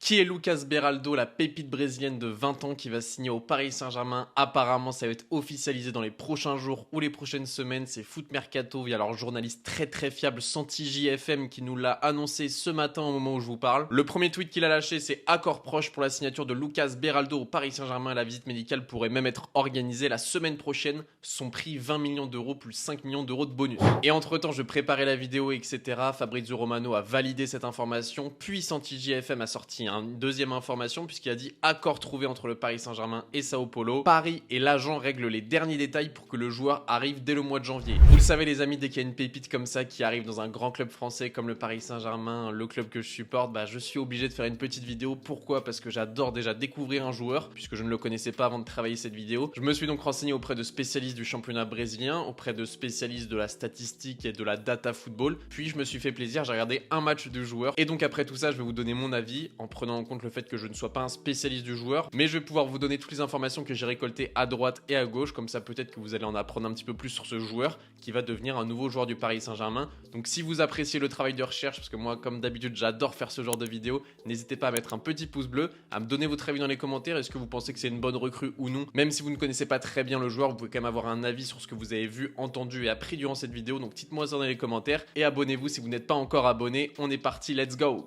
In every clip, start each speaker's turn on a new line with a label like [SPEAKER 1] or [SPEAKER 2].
[SPEAKER 1] Qui est Lucas Beraldo, la pépite brésilienne de 20 ans qui va signer au Paris Saint-Germain? Apparemment, ça va être officialisé dans les prochains jours ou les prochaines semaines. C'est Foot Mercato via leur journaliste très fiable Santi JFM qui nous l'a annoncé ce matin au moment où je vous parle. Le premier tweet qu'il a lâché, c'est accord proche pour la signature de Lucas Beraldo au Paris Saint-Germain. La visite médicale pourrait même être organisée la semaine prochaine. Son prix 20 millions d'euros plus 5 millions d'euros de bonus. Et entre-temps, je préparais la vidéo, etc. Fabrizio Romano a validé cette information. Puis Santi JFM a sorti une deuxième information puisqu'il a dit accord trouvé entre le Paris Saint-Germain et Sao Paulo. Paris et l'agent règlent les derniers détails pour que le joueur arrive dès le mois de janvier. Vous le savez les amis, dès qu'il y a une pépite comme ça qui arrive dans un grand club français comme le Paris Saint-Germain, le club que je supporte, je suis obligé de faire une petite vidéo. Pourquoi? Parce que j'adore déjà découvrir un joueur puisque je ne le connaissais pas avant de travailler cette vidéo. Je me suis donc renseigné auprès de spécialistes du championnat brésilien, auprès de spécialistes de la statistique et de la data football. Puis je me suis fait plaisir, j'ai regardé un match du joueur et donc après tout ça, je vais vous donner mon avis en prenant en compte le fait que je ne sois pas un spécialiste du joueur, mais je vais pouvoir vous donner toutes les informations que j'ai récoltées à droite et à gauche, comme ça peut-être que vous allez en apprendre un petit peu plus sur ce joueur qui va devenir un nouveau joueur du Paris Saint-Germain. Donc si vous appréciez le travail de recherche, parce que moi comme d'habitude j'adore faire ce genre de vidéos, n'hésitez pas à mettre un petit pouce bleu, à me donner votre avis dans les commentaires. Est-ce que vous pensez que c'est une bonne recrue ou non? Même si vous ne connaissez pas très bien le joueur, vous pouvez quand même avoir un avis sur ce que vous avez vu, entendu et appris durant cette vidéo, donc dites-moi ça dans les commentaires et abonnez-vous si vous n'êtes pas encore abonné. On est parti, let's go!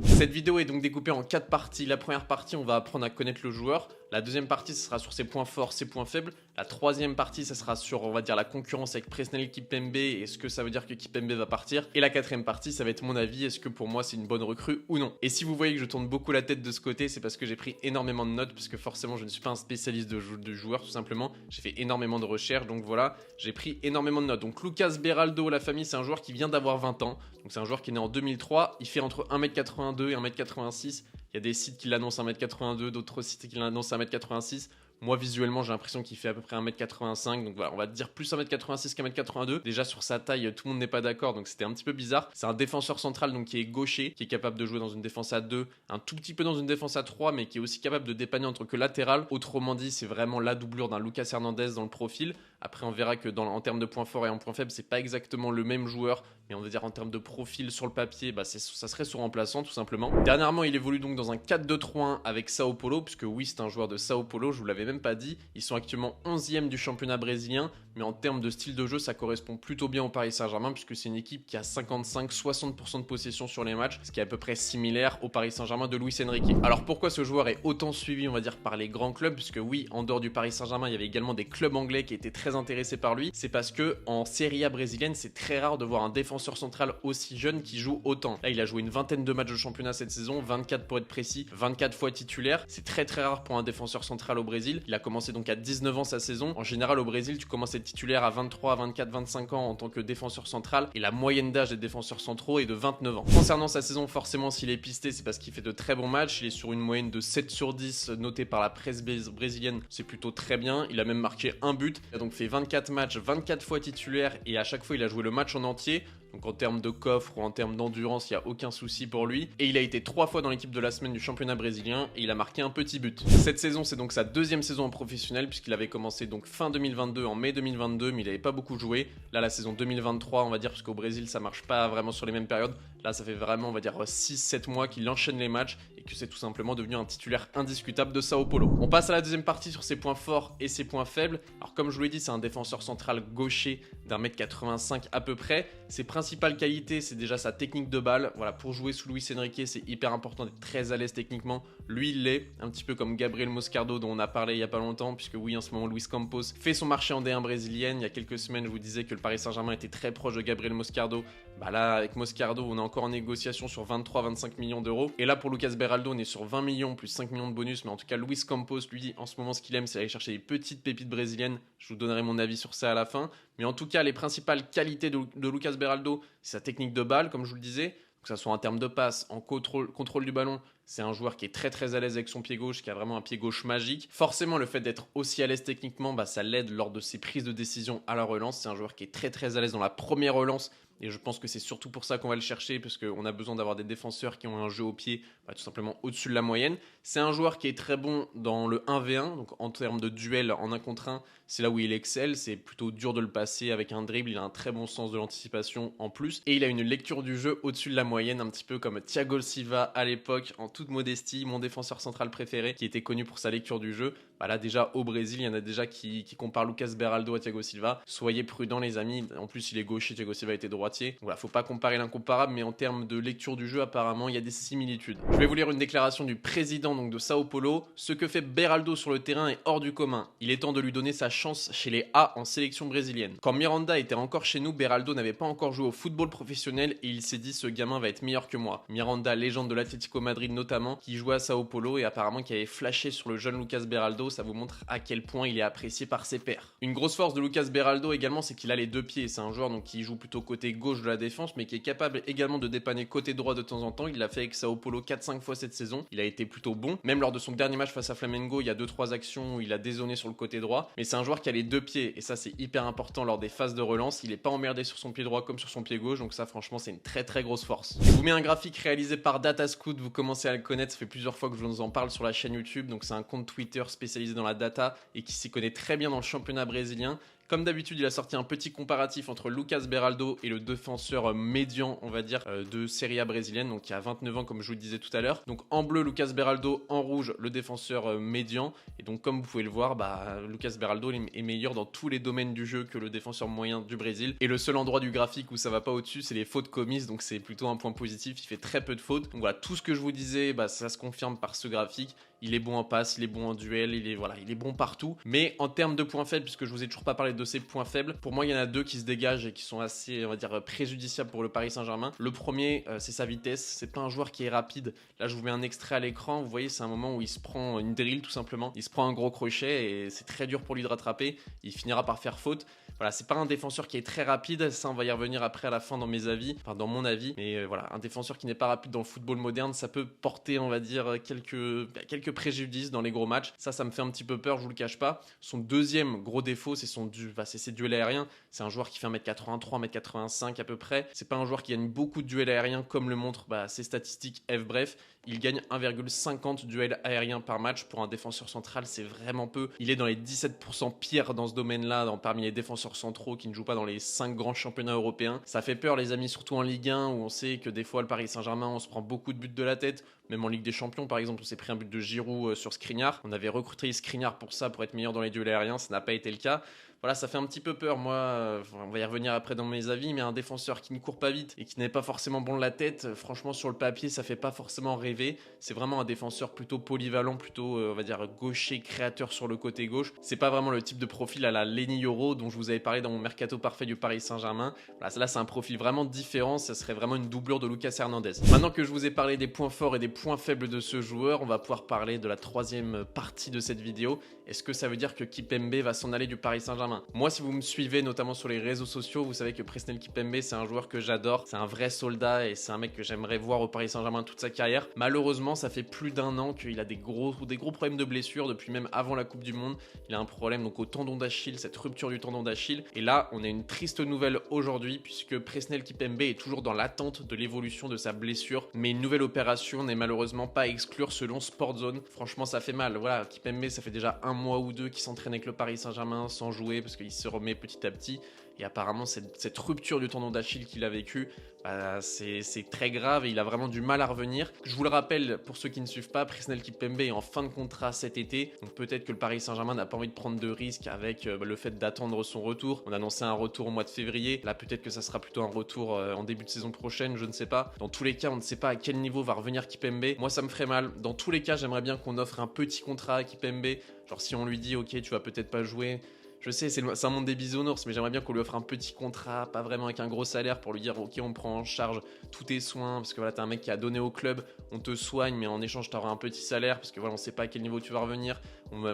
[SPEAKER 1] Cette vidéo est donc découpée en 4 parties. La première partie, on va apprendre à connaître le joueur. La deuxième partie, ce sera sur ses points forts, ses points faibles. La troisième partie, ça sera sur, on va dire, la concurrence avec Presnel Kimpembe et est-ce que ça veut dire que Kimpembe va partir. Et la quatrième partie, ça va être mon avis, est-ce que pour moi c'est une bonne recrue ou non. Et si vous voyez que je tourne beaucoup la tête de ce côté, c'est parce que j'ai pris énormément de notes, parce que forcément je ne suis pas un spécialiste de joueur tout simplement. J'ai fait énormément de recherches, donc voilà, j'ai pris énormément de notes. Donc Lucas Beraldo, la famille, c'est un joueur qui vient d'avoir 20 ans. Donc c'est un joueur qui est né en 2003, il fait entre 1m82 et 1m86. Il y a des sites qui l'annoncent 1m82, d'autres sites qui l'annoncent 1m86. Moi, visuellement, j'ai l'impression qu'il fait à peu près 1m85. Donc voilà, on va dire plus 1m86 qu'un m 82. Déjà, sur sa taille, tout le monde n'est pas d'accord. Donc c'était un petit peu bizarre. C'est un défenseur central donc qui est gaucher, qui est capable de jouer dans une défense à 2, un tout petit peu dans une défense à 3, mais qui est aussi capable de dépanner en tant que latéral. Autrement dit, c'est vraiment la doublure d'un Lucas Hernandez dans le profil. Après, on verra que en termes de points forts et en points faibles, c'est pas exactement le même joueur. Mais on va dire en termes de profil sur le papier, ça serait son remplaçant tout simplement. Dernièrement, il évolue donc dans un 4-2-3-1 avec Sao Paulo, puisque oui, c'est un joueur de Sao Paulo, je vous l'avais même pas dit. Ils sont actuellement 11e du championnat brésilien, mais en termes de style de jeu, ça correspond plutôt bien au Paris Saint-Germain, puisque c'est une équipe qui a 55-60% de possession sur les matchs, ce qui est à peu près similaire au Paris Saint-Germain de Luis Enrique. Alors pourquoi ce joueur est autant suivi, on va dire, par les grands clubs, puisque oui, en dehors du Paris Saint-Germain, il y avait également des clubs anglais qui étaient très intéressés par lui. C'est parce que en Serie A brésilienne, c'est très rare de voir un défenseur central aussi jeune qui joue autant. Là, il a joué une vingtaine de matchs de championnat cette saison, 24 pour être précis, 24 fois titulaire. C'est très rare pour un défenseur central au Brésil. Il a commencé donc à 19 ans sa saison. En général, au Brésil, tu commences à être titulaire à 23, 24, 25 ans en tant que défenseur central. Et la moyenne d'âge des défenseurs centraux est de 29 ans. Concernant sa saison, forcément, s'il est pisté, c'est parce qu'il fait de très bons matchs. Il est sur une moyenne de 7 sur 10 notée par la presse brésilienne. C'est plutôt très bien. Il a même marqué un but. Il a donc fait 24 matchs, 24 fois titulaire et à chaque fois, il a joué le match en entier. Donc en termes de coffre ou en termes d'endurance, il n'y a aucun souci pour lui. Et il a été 3 fois dans l'équipe de la semaine du championnat brésilien et il a marqué un petit but. Cette saison, c'est donc sa deuxième saison en professionnel puisqu'il avait commencé donc fin 2022, en mai 2022, mais il n'avait pas beaucoup joué. Là, la saison 2023, on va dire, parce qu'au Brésil, ça marche pas vraiment sur les mêmes périodes. Là, ça fait vraiment, on va dire, 6-7 mois qu'il enchaîne les matchs et que c'est tout simplement devenu un titulaire indiscutable de Sao Paulo. On passe à la deuxième partie sur ses points forts et ses points faibles. Alors comme je vous l'ai dit, c'est un défenseur central gaucher d'1m85 à peu près. Ses principales qualités, c'est déjà sa technique de balle. Voilà, pour jouer sous Luis Enrique, c'est hyper important d'être très à l'aise techniquement. Lui, il l'est, un petit peu comme Gabriel Moscardo dont on a parlé il y a pas longtemps, puisque oui, en ce moment, Luis Campos fait son marché en D1 brésilienne. Il y a quelques semaines, je vous disais que le Paris Saint-Germain était très proche de Gabriel Moscardo. Là, avec Moscardo, on est encore en négociation sur 23-25 millions d'euros. Et là, pour Lucas Beraldo, on est sur 20 millions plus 5 millions de bonus. Mais en tout cas, Luis Campos, lui, en ce moment, ce qu'il aime, c'est aller chercher des petites pépites brésiliennes. Je vous donnerai mon avis sur ça à la fin. Mais en tout cas, les principales qualités de Lucas Beraldo, c'est sa technique de balle, comme je vous le disais. Que ce soit en termes de passe, en contrôle du ballon, c'est un joueur qui est très à l'aise avec son pied gauche, qui a vraiment un pied gauche magique. Forcément, le fait d'être aussi à l'aise techniquement, ça l'aide lors de ses prises de décision à la relance. C'est un joueur qui est très à l'aise dans la première relance et je pense que c'est surtout pour ça qu'on va le chercher, parce qu'on a besoin d'avoir des défenseurs qui ont un jeu au pied tout simplement au-dessus de la moyenne. C'est un joueur qui est très bon dans le 1v1, donc en termes de duel en 1 contre 1, c'est là où il excelle, c'est plutôt dur de le passer avec un dribble, il a un très bon sens de l'anticipation en plus, et il a une lecture du jeu au-dessus de la moyenne, un petit peu comme Thiago Silva à l'époque, en toute modestie, mon défenseur central préféré, qui était connu pour sa lecture du jeu. Là déjà au Brésil, il y en a déjà qui comparent Lucas Beraldo à Thiago Silva. Soyez prudents les amis, en plus il est gaucher, Thiago Silva était droitier. Voilà, faut pas comparer l'incomparable, mais en termes de lecture du jeu, apparemment il y a des similitudes. Je vais vous lire une déclaration du président donc de Sao Paulo. Ce que fait Beraldo sur le terrain est hors du commun. Il est temps de lui donner sa chance chez les A en sélection brésilienne. Quand Miranda était encore chez nous, Beraldo n'avait pas encore joué au football professionnel et il s'est dit ce gamin va être meilleur que moi. Miranda, légende de l'Atlético Madrid notamment, qui jouait à Sao Paulo et apparemment qui avait flashé sur le jeune Lucas Beraldo, ça vous montre à quel point il est apprécié par ses pairs. Une grosse force de Lucas Beraldo également, c'est qu'il a les deux pieds. C'est un joueur donc qui joue plutôt côté gauche de la défense, mais qui est capable également de dépanner côté droit de temps en temps. Il l'a fait avec Sao Paulo 4-5 fois cette saison. Il a été plutôt bon. Même lors de son dernier match face à Flamengo, il y a 2-3 actions où il a dézonné sur le côté droit. Mais c'est un joueur qui a les deux pieds, et ça c'est hyper important lors des phases de relance. Il n'est pas emmerdé sur son pied droit comme sur son pied gauche, donc ça franchement c'est une très très grosse force. Je vous mets un graphique réalisé par Datascout, vous commencez à le connaître, ça fait plusieurs fois que je vous en parle sur la chaîne YouTube, donc c'est un compte Twitter spécialisé dans la data et qui s'y connaît très bien dans le championnat brésilien. Comme d'habitude, il a sorti un petit comparatif entre Lucas Beraldo et le défenseur médian, on va dire, de Serie A brésilienne, donc qui a 29 ans, comme je vous le disais tout à l'heure. Donc en bleu, Lucas Beraldo, en rouge, le défenseur médian. Et donc, comme vous pouvez le voir, Lucas Beraldo est meilleur dans tous les domaines du jeu que le défenseur moyen du Brésil. Et le seul endroit du graphique où ça va pas au-dessus, c'est les fautes commises, donc c'est plutôt un point positif. Il fait très peu de fautes. Donc voilà, tout ce que je vous disais, ça se confirme par ce graphique. Il est bon en passe, il est bon en duel, il est bon partout. Mais en termes de points faibles, puisque je vous ai toujours pas parlé de ses points faibles, pour moi il y en a deux qui se dégagent et qui sont assez, on va dire, préjudiciables pour le Paris Saint-Germain. Le premier, c'est sa vitesse. C'est pas un joueur qui est rapide. Là, je vous mets un extrait à l'écran. Vous voyez, c'est un moment où il se prend une drill tout simplement. Il se prend un gros crochet et c'est très dur pour lui de rattraper. Il finira par faire faute. Voilà, c'est pas un défenseur qui est très rapide, ça on va y revenir après à la fin dans mes avis, enfin dans mon avis, mais voilà, un défenseur qui n'est pas rapide dans le football moderne, ça peut porter, on va dire, quelques préjudices dans les gros matchs. Ça me fait un petit peu peur, je vous le cache pas. Son deuxième gros défaut, c'est ses duels aériens. C'est un joueur qui fait 1m83, 1m85 à peu près. C'est pas un joueur qui gagne beaucoup de duels aériens comme le montrent ses statistiques F-Bref. Il gagne 1,50 duels aériens par match. Pour un défenseur central, c'est vraiment peu. Il est dans les 17% pires dans ce domaine-là, parmi les défenseurs centraux qui ne jouent pas dans les 5 grands championnats européens. Ça fait peur les amis, surtout en Ligue 1 où on sait que des fois le Paris Saint-Germain, on se prend beaucoup de buts de la tête. Même en Ligue des Champions par exemple, on s'est pris un but de Giroud sur Skriniar. On avait recruté Skriniar pour ça, pour être meilleur dans les duels aériens, ça n'a pas été le cas. Voilà, ça fait un petit peu peur. Moi, on va y revenir après dans mes avis, mais un défenseur qui ne court pas vite et qui n'est pas forcément bon de la tête, franchement, sur le papier, ça fait pas forcément rêver. C'est vraiment un défenseur plutôt polyvalent, plutôt, on va dire, gaucher, créateur sur le côté gauche. C'est pas vraiment le type de profil à la Lenny Yoro dont je vous avais parlé dans mon mercato parfait du Paris Saint-Germain. Voilà, là, c'est un profil vraiment différent. Ça serait vraiment une doublure de Lucas Hernandez. Maintenant que je vous ai parlé des points forts et des points faibles de ce joueur, on va pouvoir parler de la troisième partie de cette vidéo. Est-ce que ça veut dire que Kimpembe va s'en aller du Paris Saint-Germain? Moi, si vous me suivez notamment sur les réseaux sociaux, vous savez que Presnel Kimpembe, c'est un joueur que j'adore. C'est un vrai soldat et c'est un mec que j'aimerais voir au Paris Saint-Germain toute sa carrière. Malheureusement, ça fait plus d'un an qu'il a des gros problèmes de blessure depuis même avant la Coupe du Monde. Il a un problème donc au tendon d'Achille, cette rupture du tendon d'Achille. Et là, on a une triste nouvelle aujourd'hui puisque Presnel Kimpembe est toujours dans l'attente de l'évolution de sa blessure. Mais une nouvelle opération n'est malheureusement pas à exclure selon Sportzone. Franchement, ça fait mal. Voilà, Kimpembe, ça fait déjà un mois ou deux qu'il s'entraîne avec le Paris Saint-Germain sans jouer parce qu'il se remet petit à petit. Et apparemment, cette rupture du tendon d'Achille qu'il a vécu, c'est très grave et il a vraiment du mal à revenir. Je vous le rappelle, pour ceux qui ne suivent pas, Presnel Kimpembe est en fin de contrat cet été. Donc peut-être que le Paris Saint-Germain n'a pas envie de prendre de risques avec le fait d'attendre son retour. On a annoncé un retour au mois de février. Là, peut-être que ça sera plutôt un retour en début de saison prochaine, je ne sais pas. Dans tous les cas, on ne sait pas à quel niveau va revenir Kimpembe. Moi, ça me ferait mal. Dans tous les cas, j'aimerais bien qu'on offre un petit contrat à Kimpembe. Genre si on lui dit, ok, tu vas peut-être pas jouer. Je sais, c'est un monde des bisounours, mais j'aimerais bien qu'on lui offre un petit contrat, pas vraiment avec un gros salaire, pour lui dire ok, on prend en charge tous tes soins, parce que voilà, t'es un mec qui a donné au club, on te soigne, mais en échange t'auras un petit salaire, parce que voilà, on sait pas à quel niveau tu vas revenir.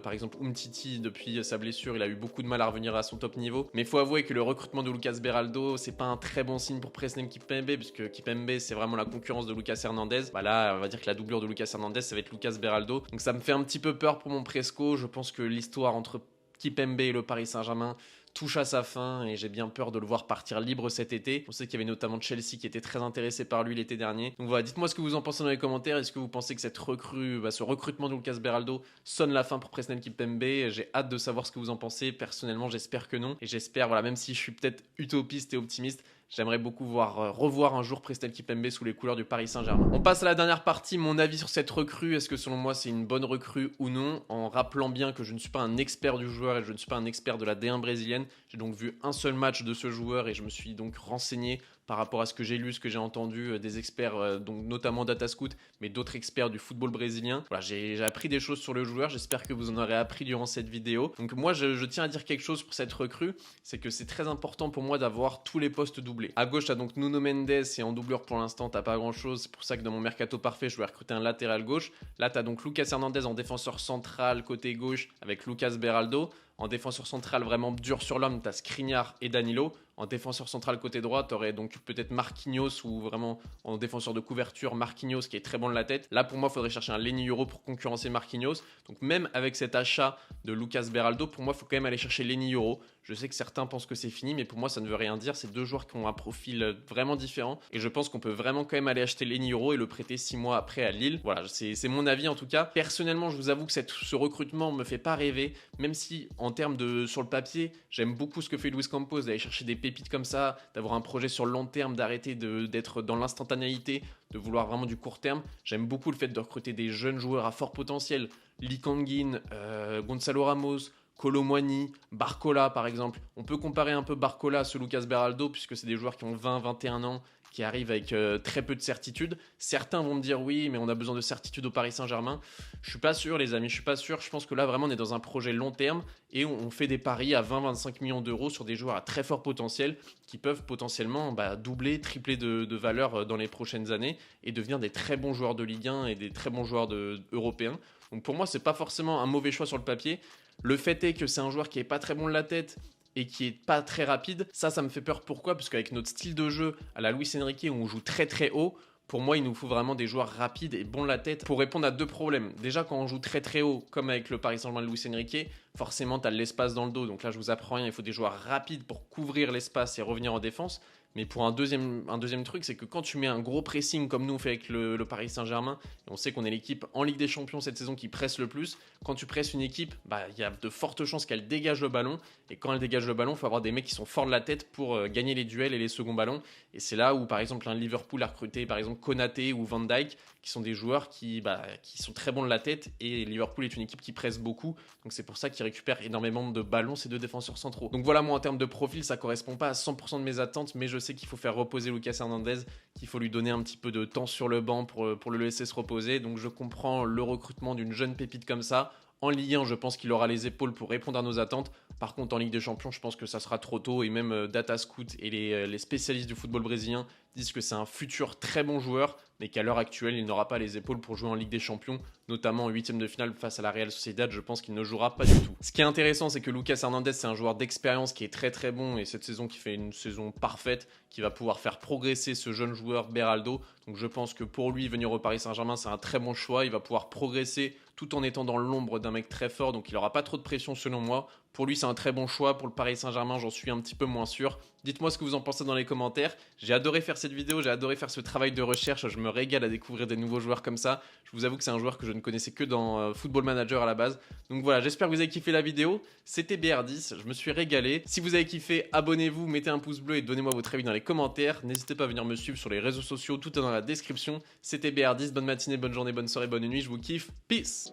[SPEAKER 1] Par exemple, Umtiti, depuis sa blessure, il a eu beaucoup de mal à revenir à son top niveau. Mais il faut avouer que le recrutement de Lucas Beraldo, c'est pas un très bon signe pour Presnel Kimpembe, puisque Kimpembe, c'est vraiment la concurrence de Lucas Hernandez. Là, on va dire que la doublure de Lucas Hernandez, ça va être Lucas Beraldo. Donc ça me fait un petit peu peur pour mon Presco. Je pense que l'histoire entre Kimpembe et le Paris Saint-Germain touche à sa fin et j'ai bien peur de le voir partir libre cet été. On sait qu'il y avait notamment Chelsea qui était très intéressé par lui l'été dernier. Donc voilà, dites-moi ce que vous en pensez dans les commentaires. Est-ce que vous pensez que cette recrue, ce recrutement de Lucas Beraldo sonne la fin pour Presnel Kimpembe? J'ai hâte de savoir ce que vous en pensez. Personnellement, j'espère que non. Et j'espère, voilà, même si je suis peut-être utopiste et optimiste, j'aimerais beaucoup revoir un jour Presnel Kimpembe sous les couleurs du Paris Saint-Germain. On passe à la dernière partie, mon avis sur cette recrue. Est-ce que selon moi c'est une bonne recrue ou non? En rappelant bien que je ne suis pas un expert du joueur et je ne suis pas un expert de la D1 brésilienne. J'ai donc vu un seul match de ce joueur et je me suis donc renseigné par rapport à ce que j'ai lu, ce que j'ai entendu des experts, donc notamment Datascout, mais d'autres experts du football brésilien. Voilà, j'ai appris des choses sur le joueur, j'espère que vous en aurez appris durant cette vidéo. Donc moi, je tiens à dire quelque chose pour cette recrue, c'est que c'est très important pour moi d'avoir tous les postes doublés. À gauche, tu as donc Nuno Mendes et en doubleur pour l'instant, tu n'as pas grand-chose. C'est pour ça que dans mon mercato parfait, je vais recruter un latéral gauche. Là, tu as donc Lucas Hernandez en défenseur central côté gauche avec Lucas Beraldo. En défenseur central vraiment dur sur l'homme, tu as Skriniar et Danilo. En défenseur central côté droit, tu aurais donc peut-être Marquinhos ou vraiment en défenseur de couverture Marquinhos qui est très bon de la tête. Là pour moi, il faudrait chercher un Leny Yoro pour concurrencer Marquinhos. Donc même avec cet achat de Lucas Beraldo, pour moi, il faut quand même aller chercher Leny Yoro. Je sais que certains pensent que c'est fini, mais pour moi, ça ne veut rien dire. C'est deux joueurs qui ont un profil vraiment différent. Et je pense qu'on peut vraiment quand même aller acheter Leny Yoro et le prêter 6 mois après à Lille. Voilà, c'est mon avis en tout cas. Personnellement, je vous avoue que ce recrutement me fait pas rêver, même si en termes de sur le papier, j'aime beaucoup ce que fait Luis Campos, d'aller chercher des pépites comme ça, d'avoir un projet sur le long terme, d'arrêter d'être dans l'instantanéité, de vouloir vraiment du court terme. J'aime beaucoup le fait de recruter des jeunes joueurs à fort potentiel. Lee Kangin, Gonzalo Ramos, Kolo Muani, Barcola par exemple. On peut comparer un peu Barcola à ce Lucas Beraldo puisque c'est des joueurs qui ont 20-21 ans, qui arrivent avec très peu de certitude. Certains vont me dire oui, mais on a besoin de certitude au Paris Saint-Germain. Je suis pas sûr les amis, je suis pas sûr. Je pense que là vraiment on est dans un projet long terme et on fait des paris à 20-25 millions d'euros sur des joueurs à très fort potentiel qui peuvent potentiellement doubler, tripler de valeur dans les prochaines années et devenir des très bons joueurs de Ligue 1 et des très bons joueurs européens. Donc pour moi, c'est pas forcément un mauvais choix sur le papier. Le fait est que c'est un joueur qui est pas très bon de la tête et qui est pas très rapide. Ça me fait peur. Pourquoi? Parce qu'avec notre style de jeu à la Luis Enrique où on joue très très haut, pour moi, il nous faut vraiment des joueurs rapides et bons de la tête pour répondre à deux problèmes. Déjà, quand on joue très très haut, comme avec le Paris Saint-Germain de Luis Enrique, forcément, tu as de l'espace dans le dos. Donc là, je vous apprends rien. Il faut des joueurs rapides pour couvrir l'espace et revenir en défense. Mais pour un deuxième truc, c'est que quand tu mets un gros pressing comme nous on fait avec le Paris Saint-Germain, et on sait qu'on est l'équipe en Ligue des Champions cette saison qui presse le plus, quand tu presses une équipe, il y a de fortes chances qu'elle dégage le ballon. Et quand elle dégage le ballon, il faut avoir des mecs qui sont forts de la tête pour gagner les duels et les seconds ballons. Et c'est là où, par exemple, un Liverpool a recruté, par exemple, Konaté ou Van Dijk, qui sont des joueurs qui sont très bons de la tête. Et Liverpool est une équipe qui presse beaucoup. Donc c'est pour ça qu'ils récupèrent énormément de ballons, ces deux défenseurs centraux. Donc voilà, moi, en termes de profil, ça ne correspond pas à 100% de mes attentes, mais je sais qu'il faut faire reposer Lucas Hernandez, qu'il faut lui donner un petit peu de temps sur le banc pour le laisser se reposer. Donc je comprends le recrutement d'une jeune pépite comme ça. En Ligue 1, je pense qu'il aura les épaules pour répondre à nos attentes. Par contre, en Ligue des Champions, je pense que ça sera trop tôt. Et même Datascout et les spécialistes du football brésilien disent que c'est un futur très bon joueur, mais qu'à l'heure actuelle, il n'aura pas les épaules pour jouer en Ligue des Champions, notamment en huitième de finale face à la Real Sociedad. Je pense qu'il ne jouera pas du tout. Ce qui est intéressant, c'est que Lucas Hernandez, c'est un joueur d'expérience qui est très très bon et cette saison qui fait une saison parfaite, qui va pouvoir faire progresser ce jeune joueur Beraldo. Donc je pense que pour lui, venir au Paris Saint-Germain, c'est un très bon choix. Il va pouvoir progresser tout en étant dans l'ombre d'un mec très fort, donc il n'aura pas trop de pression selon moi. Pour lui, c'est un très bon choix. Pour le Paris Saint-Germain, j'en suis un petit peu moins sûr. Dites-moi ce que vous en pensez dans les commentaires. J'ai adoré faire cette vidéo, j'ai adoré faire ce travail de recherche. Je me régale à découvrir des nouveaux joueurs comme ça. Je vous avoue que c'est un joueur que je ne connaissais que dans Football Manager à la base. Donc voilà, j'espère que vous avez kiffé la vidéo. C'était BR10, je me suis régalé. Si vous avez kiffé, abonnez-vous, mettez un pouce bleu et donnez-moi votre avis dans les commentaires. N'hésitez pas à venir me suivre sur les réseaux sociaux, tout est dans la description. C'était BR10, bonne matinée, bonne journée, bonne soirée, bonne nuit. Je vous kiffe. Peace!